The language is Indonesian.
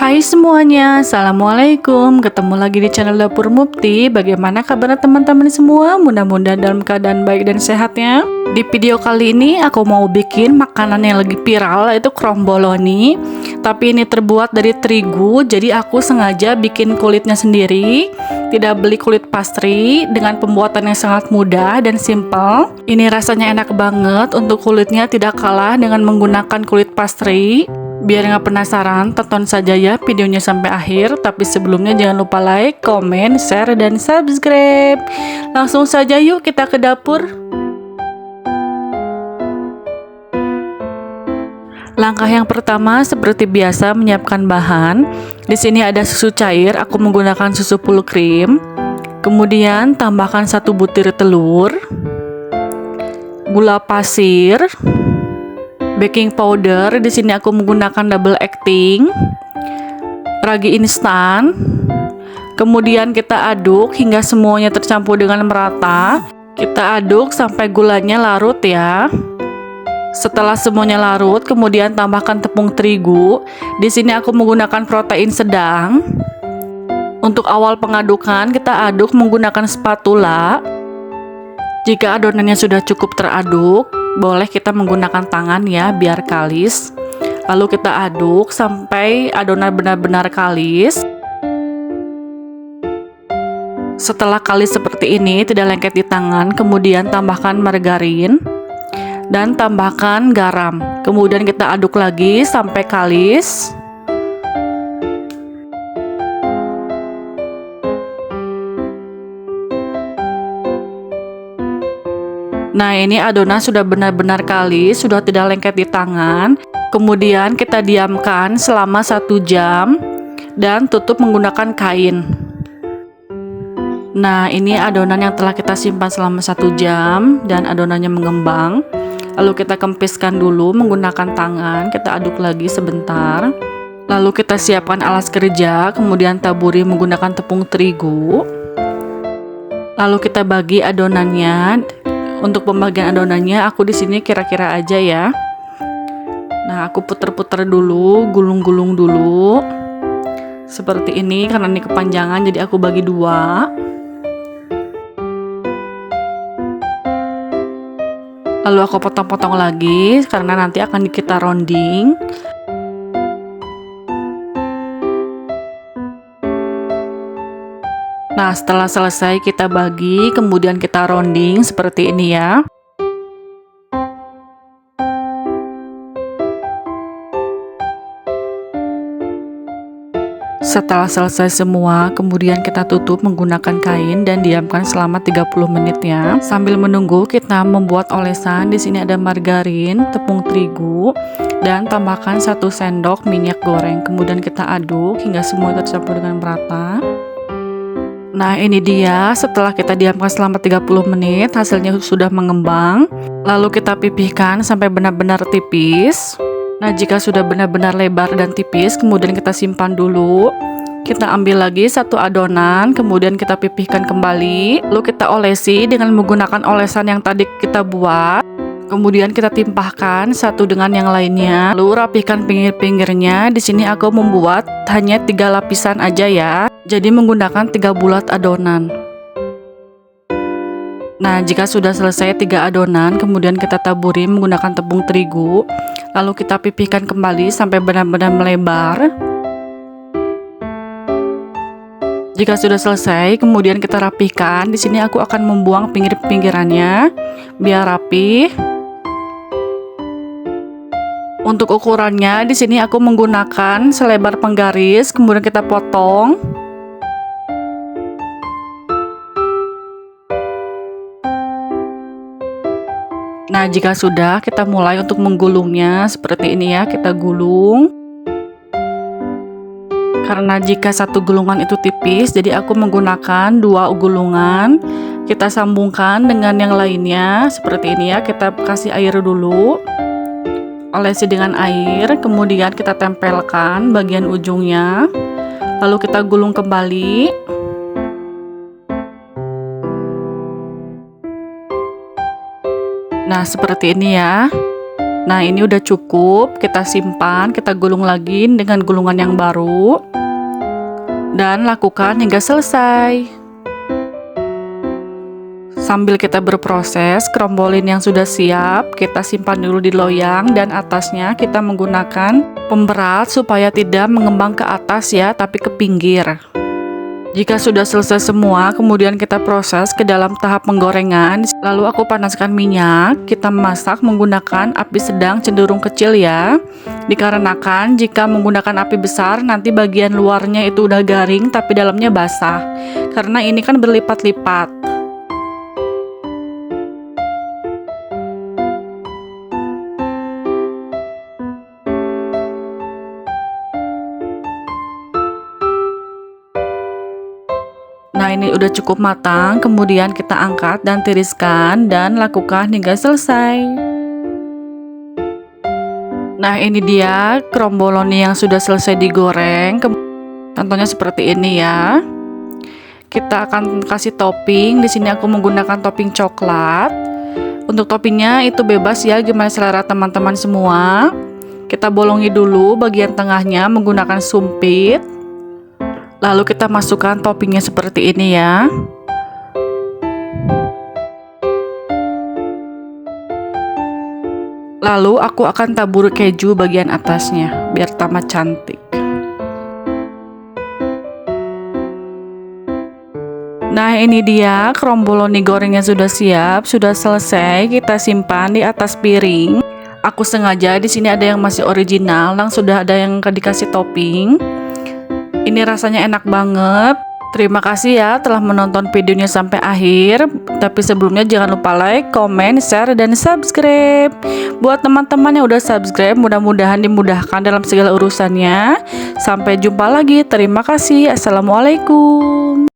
Hai semuanya, Assalamualaikum. Ketemu lagi di channel Dapur Mufti. Bagaimana kabar teman-teman semua? Mudah-mudahan dalam keadaan baik dan sehatnya. Di video kali ini aku mau bikin makanan yang lagi viral, yaitu kromboloni. Tapi ini terbuat dari terigu, jadi aku sengaja bikin kulitnya sendiri. Tidak beli kulit pastry, dengan pembuatan yang sangat mudah dan simple. Ini rasanya enak banget, untuk kulitnya tidak kalah dengan menggunakan kulit pastry. Biar nggak penasaran, tonton saja ya videonya sampai akhir. Tapi sebelumnya jangan lupa like, komen, share, dan subscribe. Langsung saja yuk kita ke dapur. Langkah yang pertama seperti biasa menyiapkan bahan. Di sini ada susu cair, aku menggunakan susu full cream. Kemudian tambahkan 1 butir telur, gula pasir, baking powder. Di sini aku menggunakan double acting, ragi instan. Kemudian kita aduk hingga semuanya tercampur dengan merata. Kita aduk sampai gulanya larut ya. Setelah semuanya larut, kemudian tambahkan tepung terigu. Di sini aku menggunakan protein sedang. Untuk awal pengadukan, kita aduk menggunakan spatula. Jika adonannya sudah cukup teraduk, boleh kita menggunakan tangan ya, biar kalis. Lalu kita aduk sampai adonan benar-benar kalis. Setelah kalis seperti ini, tidak lengket di tangan, kemudian tambahkan margarin dan tambahkan garam. Kemudian kita aduk lagi sampai kalis. Nah, ini adonan sudah benar-benar kalis, sudah tidak lengket di tangan. Kemudian kita diamkan selama 1 jam dan tutup menggunakan kain. Nah, ini adonan yang telah kita simpan selama 1 jam dan adonannya mengembang. Lalu kita kempiskan dulu menggunakan tangan, kita aduk lagi sebentar. Lalu kita siapkan alas kerja, kemudian taburi menggunakan tepung terigu. Lalu kita bagi adonannya. Untuk pembagian adonannya aku di sini kira-kira aja ya. Nah, aku puter-puter dulu, gulung-gulung dulu. Seperti ini, karena ini kepanjangan jadi aku bagi 2. Lalu aku potong-potong lagi karena nanti akan kita rounding. Nah, setelah selesai kita bagi, kemudian kita rounding seperti ini ya. Setelah selesai semua, kemudian kita tutup menggunakan kain dan diamkan selama 30 menit ya. Sambil menunggu, kita membuat olesan. Di sini ada margarin, tepung terigu, dan tambahkan 1 sendok minyak goreng. Kemudian kita aduk hingga semua tercampur dengan merata. Nah, ini dia setelah kita diamkan selama 30 menit, hasilnya sudah mengembang. Lalu kita pipihkan sampai benar-benar tipis. Nah, jika sudah benar-benar lebar dan tipis, kemudian kita simpan dulu. Kita ambil lagi 1 adonan, kemudian kita pipihkan kembali. Lalu kita olesi dengan menggunakan olesan yang tadi kita buat. Kemudian kita timpahkan satu dengan yang lainnya. Lalu rapihkan pinggir-pinggirnya. Di sini aku membuat hanya 3 lapisan aja ya. Jadi menggunakan 3 bulat adonan. Nah, jika sudah selesai 3 adonan, kemudian kita taburi menggunakan tepung terigu. Lalu kita pipihkan kembali sampai benar-benar melebar. Jika sudah selesai, kemudian kita rapihkan. Di sini aku akan membuang pinggir-pinggirannya biar rapih. Untuk ukurannya, di sini aku menggunakan selebar penggaris, kemudian kita potong. Nah, jika sudah, kita mulai untuk menggulungnya seperti ini ya, kita gulung. Karena jika 1 gulungan itu tipis, jadi aku menggunakan 2 gulungan. Kita sambungkan dengan yang lainnya seperti ini ya, kita kasih air dulu. Olesi dengan air, kemudian kita tempelkan bagian ujungnya. Lalu kita gulung kembali. Nah, seperti ini ya. Nah, ini udah cukup, kita simpan, kita gulung lagi dengan gulungan yang baru. Dan lakukan hingga selesai. Sambil kita berproses, krombolin yang sudah siap, kita simpan dulu di loyang dan atasnya kita menggunakan pemberat supaya tidak mengembang ke atas ya, tapi ke pinggir. Jika sudah selesai semua, kemudian kita proses ke dalam tahap penggorengan. Lalu aku panaskan minyak, kita masak menggunakan api sedang cenderung kecil ya. Dikarenakan jika menggunakan api besar, nanti bagian luarnya itu udah garing tapi dalamnya basah. Karena ini kan berlipat-lipat. Nah, ini udah cukup matang, kemudian kita angkat dan tiriskan dan lakukan hingga selesai. Nah, ini dia kromboloni yang sudah selesai digoreng. Contohnya seperti ini ya. Kita akan kasih topping. Di sini aku menggunakan topping coklat. Untuk toppingnya itu bebas ya, gimana selera teman-teman semua. Kita bolongi dulu bagian tengahnya menggunakan sumpit. Lalu kita masukkan toppingnya seperti ini ya. Lalu aku akan tabur keju bagian atasnya biar tambah cantik. Nah, ini dia kromboloni gorengnya sudah siap, sudah selesai. Kita simpan di atas piring. Aku sengaja di sini ada yang masih original, sudah ada yang dikasih topping. Ini rasanya enak banget. Terima kasih ya telah menonton videonya sampai akhir. Tapi sebelumnya jangan lupa like, comment, share, dan subscribe. Buat teman-teman yang udah subscribe, mudah-mudahan dimudahkan dalam segala urusannya. Sampai jumpa lagi. Terima kasih. Assalamualaikum.